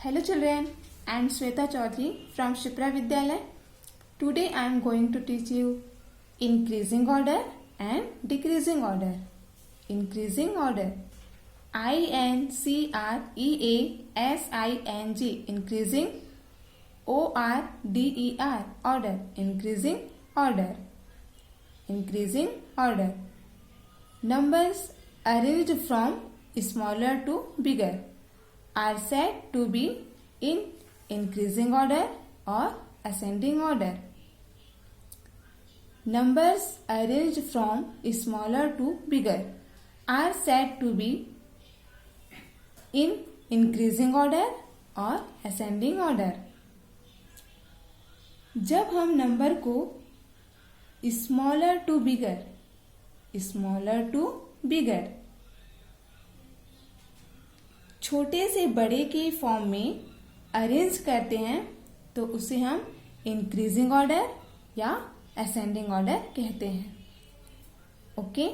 Hello children, I am Sweta Chaudhary from Shipra Vidyalaya. Today I am going to teach you increasing order and decreasing order. Increasing order. INCREASING increasing. ORDER order. Increasing order. Increasing order. Numbers arranged from smaller to bigger are said to be in increasing order or ascending order. Numbers arranged from smaller to bigger are said to be in increasing order और ascending order. जब हम number को smaller to bigger छोटे से बड़े के form में arrange करते हैं तो उसे हम इंक्रीजिंग ऑर्डर या असेंडिंग ऑर्डर कहते हैं. Okay.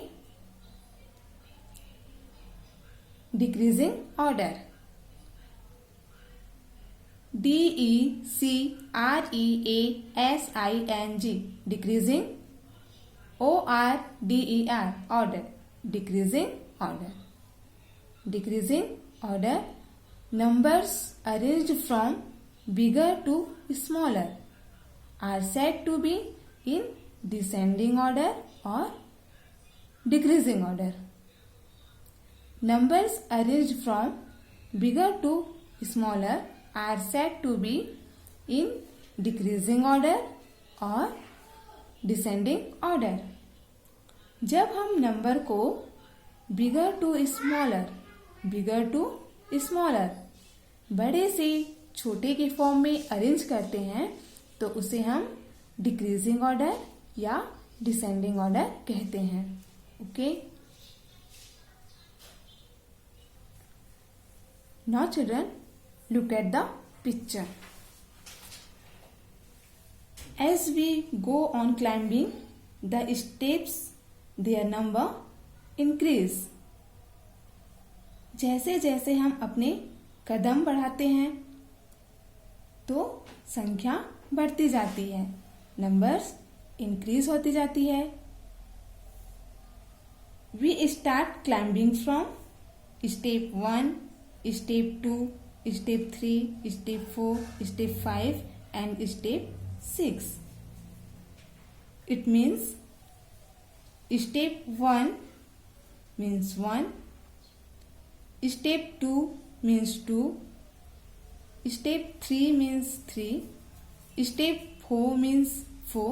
Decreasing order. DECREASING decreasing. ORDER order. Decreasing order. Decreasing order. Numbers arranged from bigger to smaller are said to be in descending order or decreasing order. Numbers arranged from bigger to smaller are said to be in decreasing order or descending order. जब हम number को bigger to smaller बड़े से छोटे के form में arrange करते हैं तो उसे हम डिक्रीजिंग ऑर्डर या डिसेंडिंग ऑर्डर कहते हैं. Okay. Now children look at the picture. As we go on climbing the steps their number increase. जैसे जैसे हम अपने कदम बढ़ाते हैं तो संख्या बढ़ती जाती है, नंबर्स इंक्रीज होती जाती है. We start climbing from step 1, step 2, step 3, step 4, step 5 and step 6. It means step 1 means 1, step 2 means 2, step 3 means 3, step 4 means 4,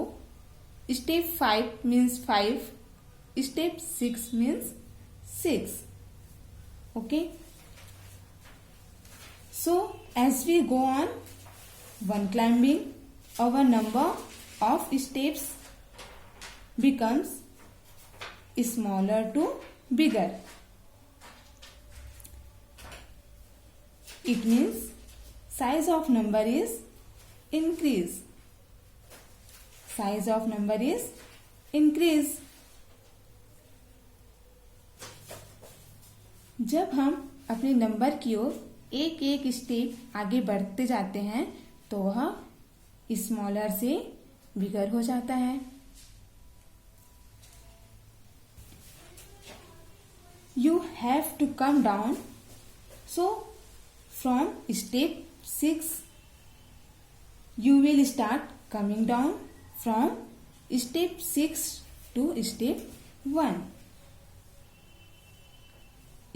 step 5 means 5, step 6 means 6. Okay. So as we go on one climbing, our number of steps becomes smaller to bigger. It means size of number is increase. Size of number is increase. जब हम अपने number की ओर एक एक step आगे बढ़ते जाते हैं तो वह स्मॉलर से बिगर हो जाता है. You have to come down. So from step 6 you will start coming down from step 6 to step 1.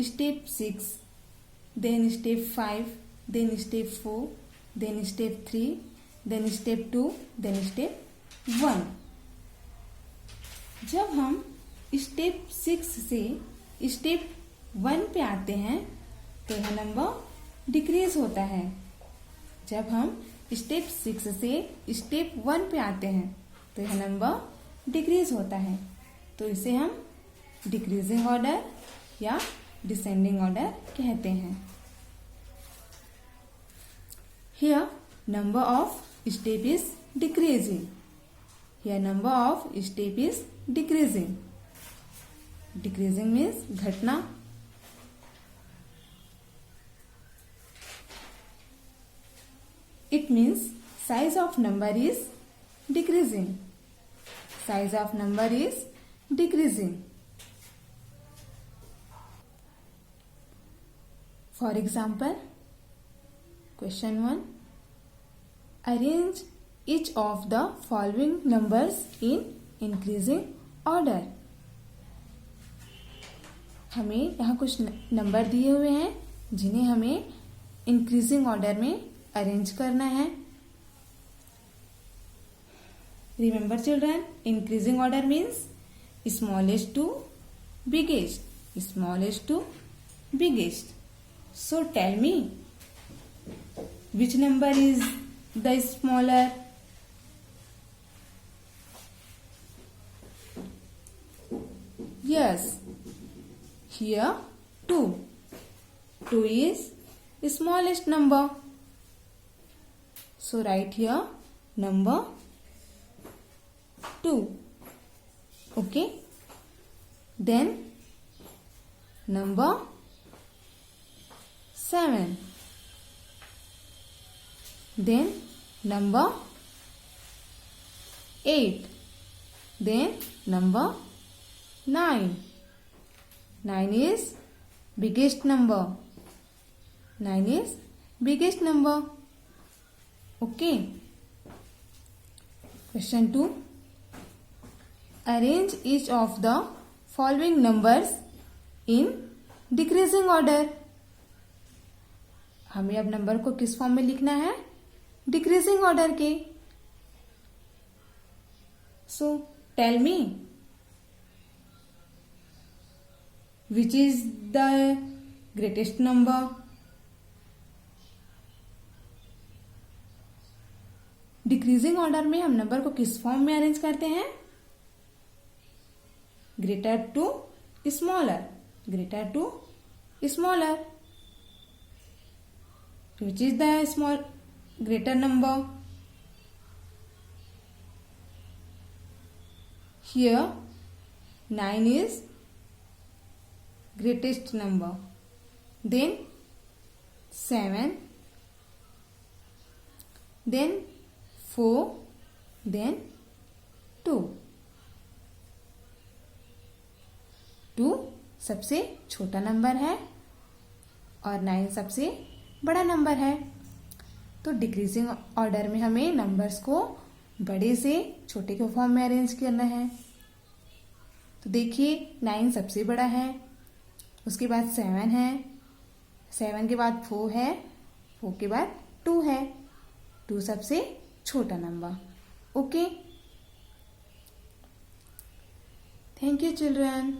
Step 6, then step 5, then step 4, then step 3, then step 2, then step 1. जब हम step 6 से स्टेप 1 पे आते हैं तो यह नंबर डिक्रीज होता है. जब हम स्टेप 6 से स्टेप 1 पे आते हैं तो यह नंबर डिक्रीज होता है. तो इसे हम डिक्रीजिंग ऑर्डर या डिसेंडिंग ऑर्डर कहते हैं. Here number of step is decreasing. Here number of step is decreasing. Decreasing means घटना. it means size of number is decreasing. Size of number is decreasing. For example, question 1. Arrange each of the following numbers in increasing order. हमें यहाँ कुछ number दिए हुए हैं जिन्हें हमें increasing order में अरेंज करना है. Remember children, increasing order means smallest to biggest. Smallest to biggest. So tell me, which number is the smaller? Yes, here 2. 2 is smallest number. So write here number 2. Okay. Then number 7. Then number 8. Then number 9. 9 is biggest number. 9 is biggest number. Okay. Question 2. Arrange each of the following numbers in decreasing order. हमें अब number को किस form में लिखना है? Decreasing order के. So tell me, which is the greatest number? Decreasing order में हम नंबर को किस फॉर्म में अरेंज करते हैं? Greater to smaller. Greater to smaller. Which is the small greater number? Here 9 is greatest number. Then 7. Then 4. Then 2. 2 सबसे छोटा number है और 9 सबसे बड़ा नंबर है. तो डिक्रीजिंग ऑर्डर में हमें नंबर्स को बड़े से छोटे के फॉर्म में अरेंज करना है. तो देखिए 9 सबसे बड़ा है, उसके बाद 7 है, 7 के बाद 4 है, 4 के बाद 2 है, 2 सबसे छोटा number. Okay. Thank you children.